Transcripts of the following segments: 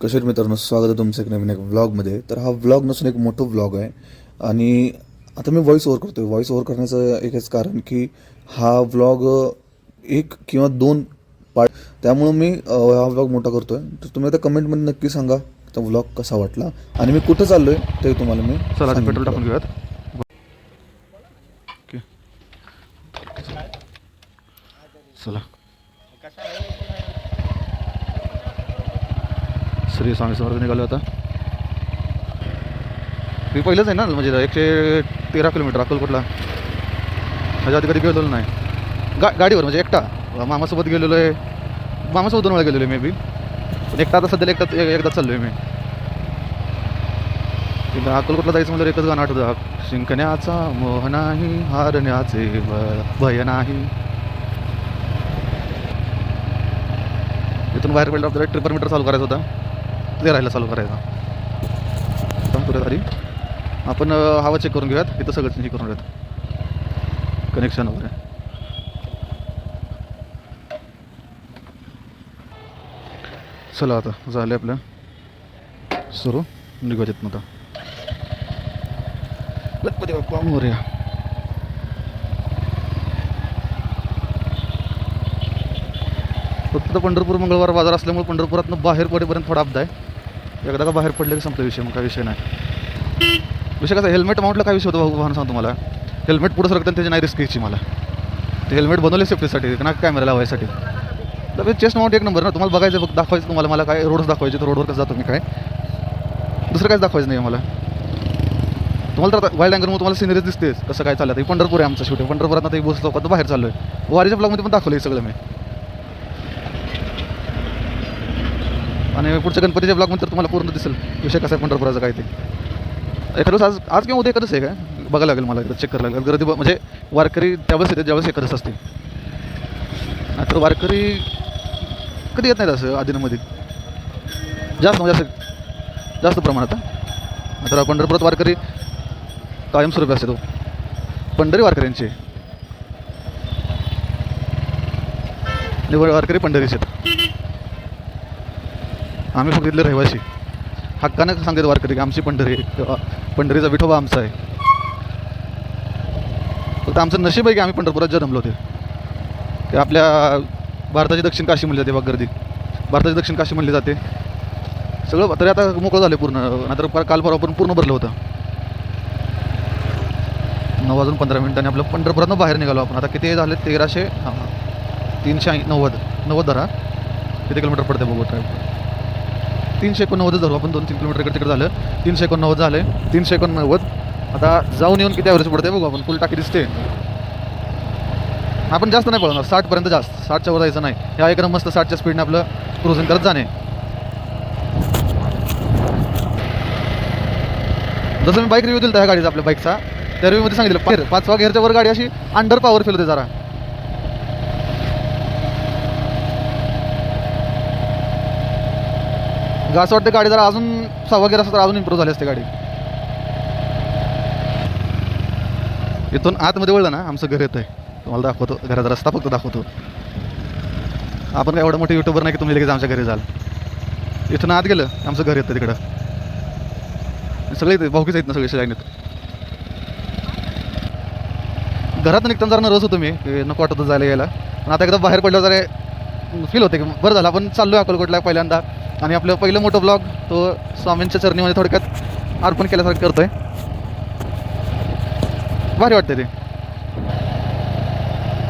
कशा मित्रांनो, स्वागत आहे तुमचं एक नवीन एक व्लॉगमध्ये. तर हा व्लॉग नसून एक मोठं व्लॉग आहे आणि आता मी व्हॉइस ओव्हर करतोय. व्हॉइस ओव्हर करण्याचं एकच कारण की हा व्लॉग एक किंवा दोन पार्ट, त्यामुळं मी हा व्लॉग मोठा करतोय. तर तुम्ही आता कमेंटमध्ये नक्की सांगा तो व्लॉग कसा वाटला आणि मी कुठं चाललोय ते तुम्हाला मी चला सांगेन. पेट्रोल टाकून घेऊयात. ओके चला. श्री स्वामी समर्थ निघालो आता. मी पहिलंच आहे ना, म्हणजे 113 किलोमीटर अक्कलकोटला. ह्याच्या आधी कधी गेलेलो नाही गाडीवर, म्हणजे एकटा. मामासोबत गेलेलो आहे, मामासोबत 2 वेळा गेलेलो आहे मे बी. पण एकटा आता सध्याला एकदा चाललो आहे मी. अक्कलकोटला जायचं म्हणजे एकच गाणं आठवतं, शिंकण्याचा मोह नाही, हारण्याचे भय नाही. इथून बाहेर पडलं आपल्याला ट्रिपर मीटर चालू करायचा होता, ते राहायला चालू करायचा. पुढे आधी आपण हवा चेक करून घेऊयात. इथं सगळं हे करून घेऊयात, कनेक्शन वगैरे. चला आता झालं आपलं सुरू, निघूयात इथून आता. गणपती बाप्पा मोरया. फक्त पंढरपूर मंगळवार बाजार असल्यामुळे पंढरपुरातनं बाहेर पडेपर्यंत थोडा अपदा आहे. एकदा का बाहेर पडले की संपला विषय, मग काय विषय नाही. विषय कसा, हेल्मेट माउंटला काय विषय होतो भाऊ सांगतो मला. हेल्मेट पुढं सरकताना त्याची नाही रिस्क घ्यायची मला. ते हेल्मेट बनवले सेफ्टीसाठी ना, कॅमेरा लावायसाठी. तर चेस्ट माउंट एक नंबर ना. तुम्हाला बघायचं, दाखवायचं तुम्हाला. मला काय रोडच दाखवायचे, तर रोडवर कसं जातो मी, काय दुसरं काहीच दाखवायचं नाही मला. तुम्हाला तर वाईल्ड अँगलमध्ये तुम्हाला सिनरीज दिसतेच कसं काय चाललं. पंढरपूर आहे आमचं शेवटी. पंढरपुरात आता बस लोकांना बाहेर चाललो आहे. वारीच्या ब्लॉगमध्ये पण दाखवलं सगळं मी. आणि पुढच्या गणपतीच्या ब्लॉगमध्ये तर तुम्हाला पूर्ण दिसेल विषय कसा आहे पंढरपुराचा काय ते. एखादं आज किंवा उद्या एखादंच आहे काय बघायला लागेल मला, एकदा चेक करायला लागेल. गर्दी म्हणजे वारकरी त्यावेळेस येते ज्यावेळेस एखादंच असते. नाहीतर वारकरी कधी येत नाहीत असं आधीमध्ये जास्त, म्हणजे असं जास्त प्रमाणात. तर पंढरपुरात वारकरी कायमस्वरूपी असते. तो पंढरी वारकऱ्यांचे वारकरी पंढरीचे. आम्ही फक्त इथले रहिवासी. हक्कानं सांगते वारकरी की आमची पंढरी, पंढरीचा विठोबा आमचा आहे. फक्त आमचं नशीब आहे की आम्ही पंढरपुरात जन्मलो होते. की आपल्या भारताची दक्षिण काशी म्हणली जाते बघ, गर्दी भारताची दक्षिण काशी म्हणली जाते. सगळं तरी आता मोकळं झालं पूर्ण. नाहीतर काल परवा पण पूर्ण भरलं होतं. 9:15 आपलं पंढरपुरातनं बाहेर निघालो आपण. आता किती झाले, 390 धरा. किती किलोमीटर पडते बघू. 389 धरू आपण. 2-3 किलोमीटर इकडे तिकडे झालं. 389 झाले. 389. आता जाऊन येऊन किती ॲव्हरेज पडते बघू आपण. फुल टाकी दिसते. आपण जास्त नाही पळणार, 60पर्यंत. जास्त 60च्या वर जायचं नाही. ह्या एकदम मस्त 60च्या स्पीडने आपलं क्रुझिंग करत जाणे. जसं मी बाईक रिव्ह्यू दिला ह्या गाडीचा, आपल्या बाईकचा, त्या रिव्ह्यूमध्ये सांगितलं 5 गेअरच्या वर गाडी अशी अंडर पॉवरफुल होते जरा. असं वाटतं गाडी जरा अजून 6 गेअर असं तर अजून इम्प्रूव्ह झाली असते गाडी. इथून आतमध्ये वळलं ना आमचं घर येतं आहे. तुम्हाला दाखवतो घराचा रस्ता, फक्त दाखवतो. आपण काय एवढं मोठं युट्यूबर नाही की तुम्ही लगेच आमच्या घरी जाल. इथून आत गेलं आमचं घर येतं तिकडं. सगळे येते भाऊकीच आहेत ना सगळे लाईनीत. घरात निघताना जरा नर्वस होतो मी, नको वाटत जायला यायला. पण आता एकदा बाहेर पडल्यावर जरा फील होते की बरं झालं आपण चाललो आहे अक्कलकोटला पहिल्यांदा. आणि आपलं पहिलं मोठं ब्लॉग तो स्वामींच्या चरणीमध्ये थोडक्यात अर्पण केल्यासारखं करतोय. भारी वाटते ते.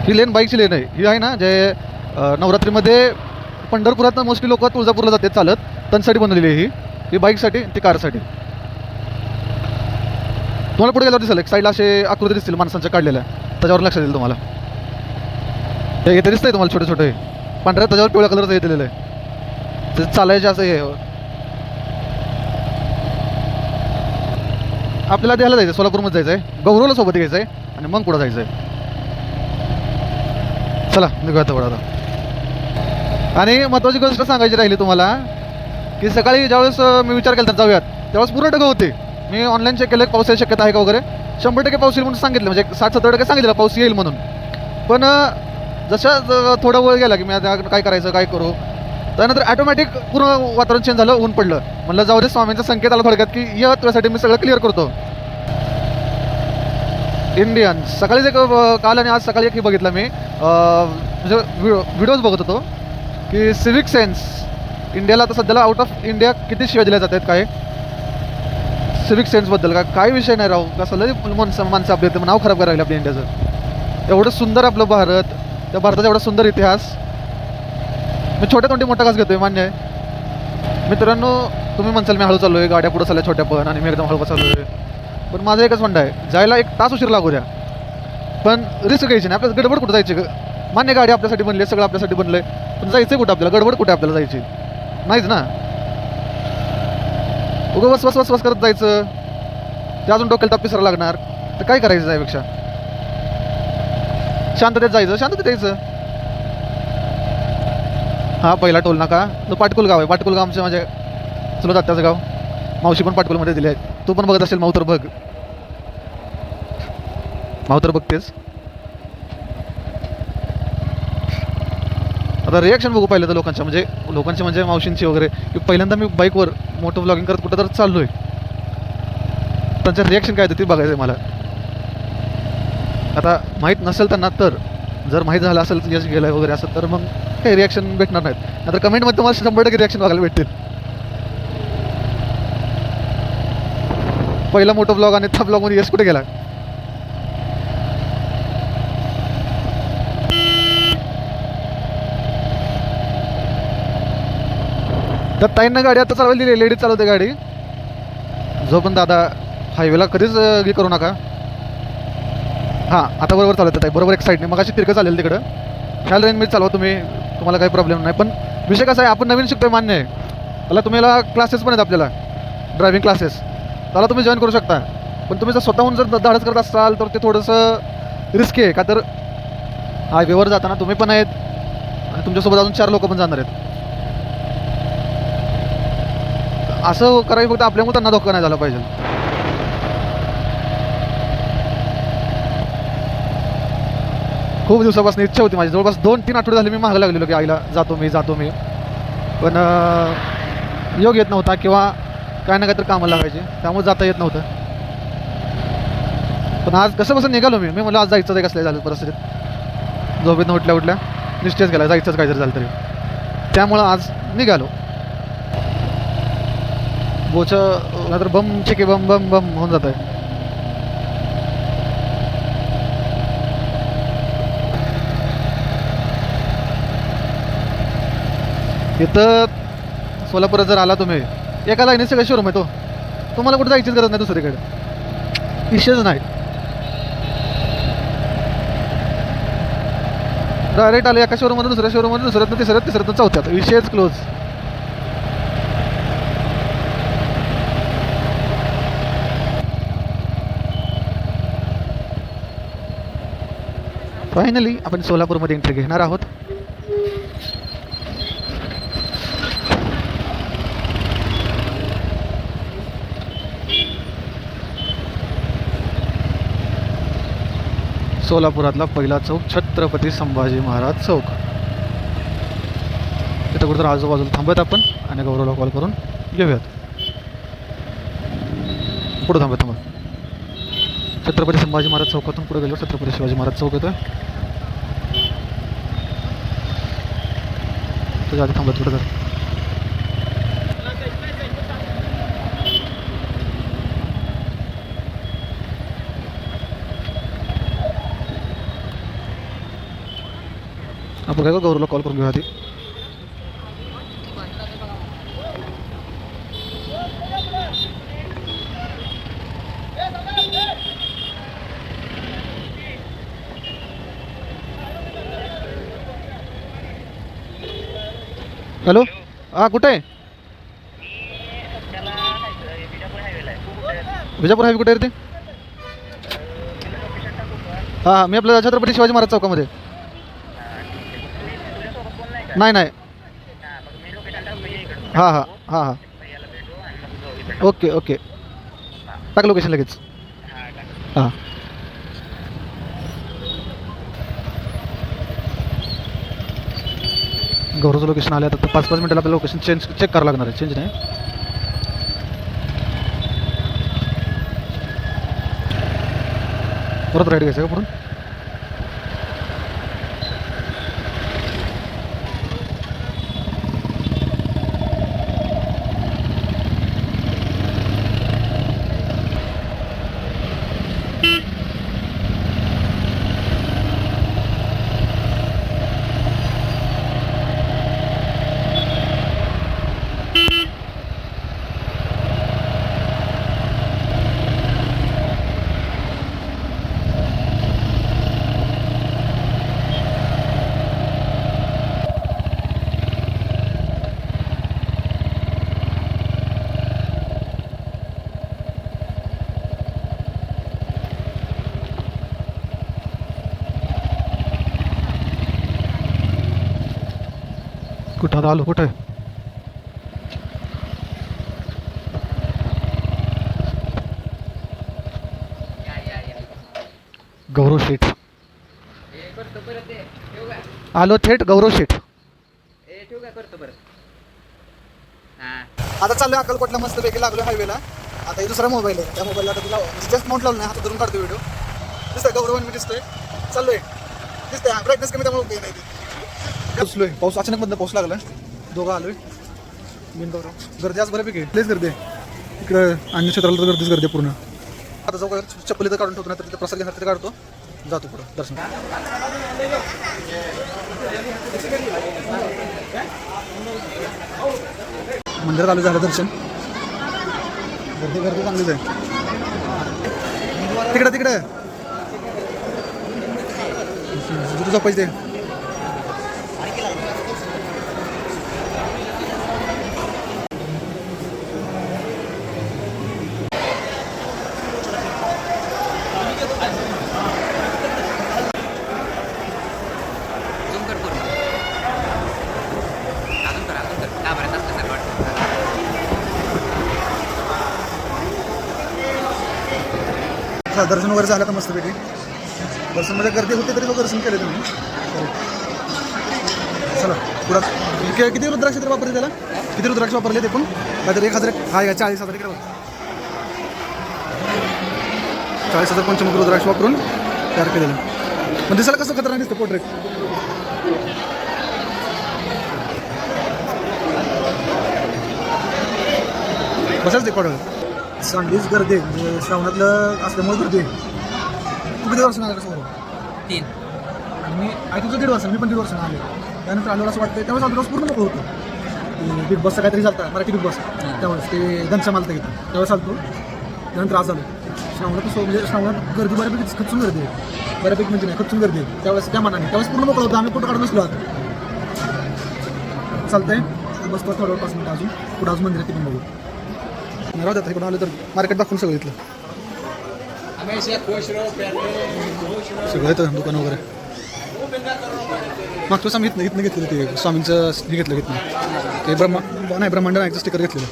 ही लेन बाईकची लेन आहे. ही आहे ना, जे नवरात्रीमध्ये पंढरपुरात मोस्टली लोक तुळजापूरला जातात चालत, त्यांच्यासाठी बनवलेली आहे ही बाईकसाठी, ती कारसाठी. तुम्हाला पुढे गेल्यावर दिसेल एक साईडला असे आकृती दिसतील माणसांच्या काढलेल्या, त्याच्यावर लक्षात येईल तुम्हाला. हे इथे दिसतंय तुम्हाला छोटे छोटे पांढऱ्या, त्याच्यावर पिवळ्या कलरचं हे दिलेलं आहे. ते चालायचे असं हे. आपल्याला द्यायला जायचं, सोलापूरमध्ये जायचं आहे, गौरवला सोबत घ्यायचं आहे आणि मग पुढं जायचं आहे. चला निघूया थोडा आता. आणि महत्त्वाची गोष्ट सांगायची राहिली तुम्हाला की सकाळी ज्यावेळेस मी विचार केला जाऊयात त्यावेळेस पूर्ण ढग होते. मी ऑनलाईन चेक केलं पाऊस यायची शक्यता आहे का वगैरे. 100% पाऊस येईल म्हणून सांगितलं, म्हणजे 60-70% सांगितलं पाऊस येईल म्हणून. पण जसं थोडा वेळ गेला की मी आता काय करायचं, काय करू, त्यानंतर ऑटोमॅटिक पूर्ण वातावरण चेंज झालं, ऊन पडलं. म्हणलं जाऊ दे, स्वामींचा संकेत आला थोडक्यात की ये तुझ्यासाठी मी सगळं क्लिअर करतो. इंडियन सकाळीच एक काल आणि आज सकाळी एक बघितलं मी, म्हणजे व्हिडिओज बघत होतो की सिव्हिक सेन्स इंडियाला आता सध्याला आउट ऑफ इंडिया किती शिवाय दिल्या जात आहेत. काय सिव्हिक सेन्सबद्दल काय विषय नाही राहू, कसं लय माणसं आपली नाव खराब करायला लागले आपल्या इंडियाचं. एवढं सुंदर आपलं भारत, त्या भारताचा एवढा सुंदर इतिहास. मी छोट्या तोंडी मोठा घास घेतोय, मान्य आहे मित्रांनो. तुम्ही म्हणसाल मी हळू चाललो आहे, गाड्या पुढं चालल्या छोट्या पण, आणि मी एकदम हळू चाललो आहे. पण माझं एकच म्हणणं आहे, जायला 1 तास उशीर लागू द्या, पण रिस्क घ्यायची नाही. आपल्याला गडबड कुठं जायची? मान्य गाडी आपल्यासाठी बनली, सगळं आपल्यासाठी बनलं आहे, पण जायचं कुठं आपल्याला? गडबड कुठे आपल्याला जायची? नाहीच ना. उगं वस वस वस वस करत जायचं, ते अजून डोक्याला ताप पिसरा लागणार. तर काय करायचं त्यापेक्षा? शांततेत जायचं, शांततेत यायचं. हा पहिला टोल नाका तो पाटकुल गाव आहे. पाटकुल गाव आमचे माझे चुलत आत्याचं गाव. मावशी पण पाटकुलमध्ये दिली आहे. तू पण बघत असेल मावतर बघ, मावतर बघतेस. आता रिॲक्शन बघू पाहिलं तर लोकांची म्हणजे मावशींची वगैरे, की पहिल्यांदा मी बाईकवर मोठं ब्लॉगिंग करत कुठं तर चाललो आहे, त्यांचं रिॲक्शन काय होतं ते बघायचं आहे मला. आता माहीत नसेल त्यांना, तर जर माहीत झालं असेल यश गेलं वगैरे असं, तर मग काही रिॲक्शन भेटणार नाहीत. नंतर कमेंटमध्ये तुम्हाला 100% रिॲक्शन बघायला भेटतील. पहिला मोठा ब्लॉग आणि त्या ब्लॉगमध्ये यश कुठे गेला? तर ताईंना गाडी आता चालवायला दिली, लेडीज चालवते गाडी. जो पण दादा हायवेला कधीच हे करू नका. हां आता बरोबर चालवतात आहे, बरोबर एक साईडने. मग अशी तिरकं चालेल तिकडं, ह्या रेंजमध्ये चालवा तुम्ही, तुम्हाला काही प्रॉब्लेम नाही. पण विषय कसा आहे, आपण नवीन शिकतोय मान्य आहे. त्याला तुम्हाला क्लासेस पण आहेत आपल्याला, ड्रायव्हिंग क्लासेस, त्याला तुम्ही जॉईन करू शकता. पण तुम्ही जर स्वतःहून जर धाडस करत असाल तर ते थोडंसं रिस्की आहे. का तर हायवेवर जाताना तुम्ही पण आहेत आणि तुमच्यासोबत अजून 4 लोक पण जाणार आहेत. असं करायला फक्त आपल्यामुळे त्यांना धोका नाही झाला पाहिजे. खूप दिवसापासून इच्छा होती माझी, जवळपास 2-3 आठवडे झाले मी मागं लागलेलो की आईला जातो मी, पण योग येत नव्हता किंवा काय ना काय तर कामाला लागायचे, त्यामुळे जाता येत नव्हतं. पण आज कसं निघालो मी म्हणलं आज जायचं आहे. कसल्या झालं परिस्थितीत, झोपेतनं उठल्या निश्चयच केला जायचंच काय जरी झालं तरी. त्यामुळं आज निघालो. बोचं नंतर बम चिके बम बम बम होऊन जात आहे. इथं सोलापुरात जर आला तुम्ही, एका लाईनीत सगळं शोरूम आहे. तुम्हाला कुठं जायचीच गरज नाही दुसरीकडे, विषयच नाही. डायरेक्ट आले एका शोरूममधून दुसऱ्या शोरूममधून दुसऱ्यातनं तिसऱ्यातनं चौथ्यात, विषयच क्लोज. फायनली आपण सोलापूरमध्ये एंट्री घेणार आहोत. सोलापुरातला पहिला चौक छत्रपती संभाजी महाराज चौक. तिथं कुठं आजूबाजूला थांबत आपण आणि गौरवला कॉल करून घेऊयात. पुढं थांबा. छत्रपती संभाजी महाराज चौकातून पुढे गेलो छत्रपती शिवाजी महाराज चौक येतोय. तुझ्या आधी थांबत कुठं तर आपण काय गौरवला कॉल करून घेऊ आधी. हॅलो, हां कुठे आहे? विजापूर हायवे कुठे आहे रे ते? हां मी आपल्या छत्रपती शिवाजी महाराज चौकामध्ये. नाही हां ओके टाक लोकेशन लगेच. हां गौरवचं लोकेशन आलं आता 5-5 मिनिटाला आपल्याला लोकेशन चेक करावं लागणार आहे. चेंज नाही, परत राईट घ्यायचं का पुढून. कुठं आता आलो, कुठं आहे? गौरव शेठ आलो, थेट गौरव शेठ. आता चाललोय अक्कलकोटला, मस्त पैकी लागलो हायवेला. आता हे दुसरा मोबाईल आहे, त्या मोबाईलला आता तुला जस्ट माउंट लावलं नाही, हातात धरून काढतो व्हिडिओ. दिसतोय गौरव मी दिसतोय, चाललोय. दिसतंय ब्राईटनेस कमी त्यामुळे नाही ते. पोचलोय. पाऊस अचानक बंद, पाऊस लागला. दोघं आलोय. बिन गौरव गर्दी आज बऱ्यापैकी प्लेस गर्दी आहे इकडं. अन्य क्षेत्राला तर गर्दीच गर्दी आहे पूर्ण. आता जाऊ चप्पल इथं काढून ठेवतो, नाही तर तिथे प्रसाद घेणार तिथे काढतो, जातो पुढं दर्शन. मंदिरात आलो, झालं दर्शन. गर्दी गर्दी चांगलीच आहे तिकडं तिकडं. तुझं पैसे दर्शन वगैरे झालं का मस्त पैकी. दर्शनमध्ये गर्दी होती तरी लोक दर्शन केले तुम्ही. चला पुढं किती रुद्राक्ष तर वापरले त्याला, किती रुद्राक्ष वापरले ते पण काहीतरी 1000 हा 40,000 इकडे 40,000 पंचमुख रुद्राक्ष वापरून तयार केलेलं. पण दिसायला कसं खतरनाक दिसतं पोर्ट्रेट. बसाच ते पडलं. चांगलीच गर्दी आहे, म्हणजे श्रावणातलं असल्यामुळे गर्दी आहे. तू किती वर्ष आलं कसं 3 आणि मी तुझं 1.5 वर्ष, मी पण 1.5 वर्ष आले. त्यानंतर आलो असं वाटतं, त्यावेळेस आलो पूर्ण मोकळं होतं. बिग बॉसचं काहीतरी चालतं, मराठी बिग बॉस, त्यावेळेस ते घनश्याम आलतं घेतं, त्यावेळेस आलतो. त्यानंतर आज आलो. श्रावणात कसं म्हणजे श्रावणात गर्दी बऱ्यापैकी खचून गर्दी आहे, बऱ्यापैकी म्हणजे नाही खचून गर्दी आहे. त्यावेळेस त्या मनाने त्यावेळेस पूर्ण मोकळं होतं, आम्ही फोटो काढून बसलो आहात. चालतंय बसतो थोडं 5 मिनिटं अजून, पुढं अजून मंदिरात पण बघू. राहू द्या, इकडून आलं तर मार्केट दाखवून सगळं इथलं सगळं येतं दुकान वगैरे. मागचं आम्ही इथनं घेतलेलं ते स्वामींचं हे घेतलं ते ब्रह्मांड नायकचं स्टिकर घेतलेलं.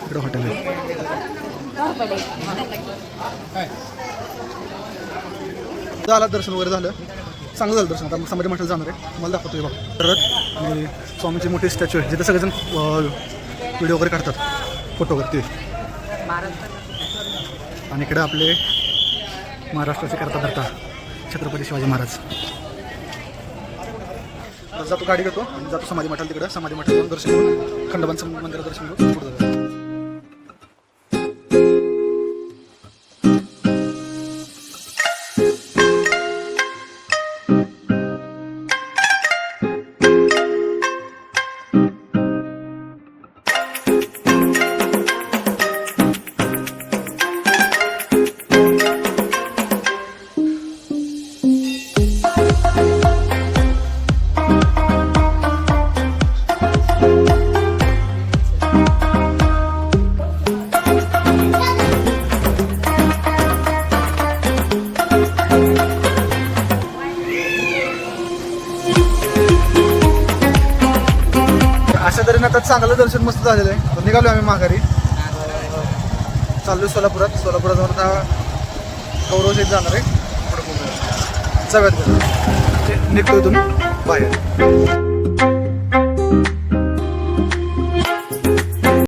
इकडं हॉटेल आहे. झालं दर्शन वगैरे झालं, चांगलं झालं दर्शन. आता समाधी मठाला जाणार आहे, तुम्हाला दाखवतोय बघ. परत आणि स्वामींची मोठी स्टॅच्यू आहे जिथे सगळेजण व्हिडिओ वगैरे काढतात, फोटो वगैरे ते. आणि इकडे आपले महाराष्ट्राचे करता धरता छत्रपती शिवाजी महाराज. जातो गाडी घेतो आणि जातो समाधी मठाला. तिकडं समाधी मठाला जाऊन दर्शन घेऊन खंडोबांचं मंदिरात दर्शन घेऊन पुढे जातो. अशा तऱ्हेनं आता चांगलं दर्शन मस्त झालेलं आहे. तर निघालो आम्ही माघारी, चाललो सोलापुरात. सोलापुरात जाऊन आता गौरव शेठ जाणार आहे, पुढे जाऊयात निघतो इथून. बाहेर.